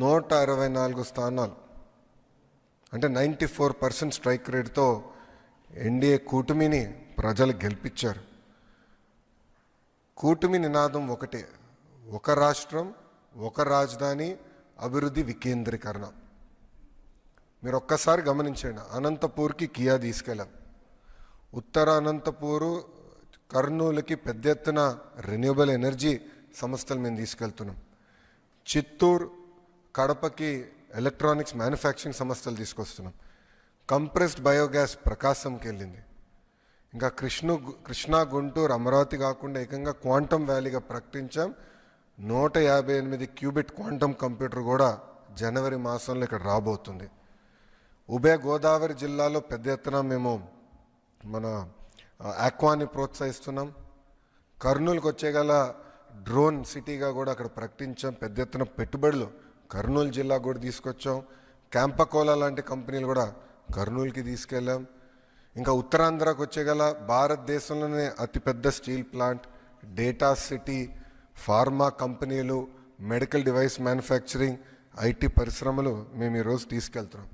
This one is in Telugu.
124 స్థానాలు అంటే 94% స్ట్రైక్ రేట్తో ఎన్డీఏ కూటమిని ప్రజలు గెలిపించారు. కూటమి నినాదం ఒకటే, ఒక రాష్ట్రం ఒక రాజధాని అభివృద్ధి వికేంద్రీకరణ. మీరు ఒక్కసారి గమనించండి, అనంతపూర్కి కియా తీసుకెళ్ళాం, ఉత్తర అనంతపూరు కర్నూలుకి పెద్ద ఎత్తున రెన్యూబుల్ ఎనర్జీ సంస్థలు మేము తీసుకెళ్తున్నాం, చిత్తూరు కడపకి ఎలక్ట్రానిక్స్ మ్యానుఫ్యాక్చరింగ్ సంస్థలు తీసుకొస్తున్నాం, కంప్రెస్డ్ బయోగ్యాస్ ప్రకాశంకి వెళ్ళింది, ఇంకా కృష్ణా గుంటూరు అమరావతి కాకుండా ఏకంగా క్వాంటమ్ వ్యాలీగా ప్రకటించాం. 158 క్యూబిట్ క్వాంటమ్ కంప్యూటర్ కూడా జనవరి మాసంలో ఇక్కడ రాబోతుంది. ఉభయ గోదావరి జిల్లాలో పెద్ద ఎత్తున మేము మన ఆక్వాని ప్రోత్సహిస్తున్నాం. కర్నూలుకి వచ్చేగల డ్రోన్ సిటీగా కూడా అక్కడ ప్రకటించాం. పెద్ద ఎత్తున పెట్టుబడులు కర్నూలు జిల్లా కూడా తీసుకొచ్చాం. క్యాంపకోలా లాంటి కంపెనీలు కూడా కర్నూలుకి తీసుకెళ్ళాం. ఇంకా ఉత్తరాంధ్రకు వచ్చేగల భారతదేశంలోనే అతిపెద్ద steel plant, data city, pharma కంపెనీలు, మెడికల్ డివైస్ మ్యానుఫ్యాక్చరింగ్, ఐటీ పరిశ్రమలు మేము ఈరోజు తీసుకెళ్తున్నాం.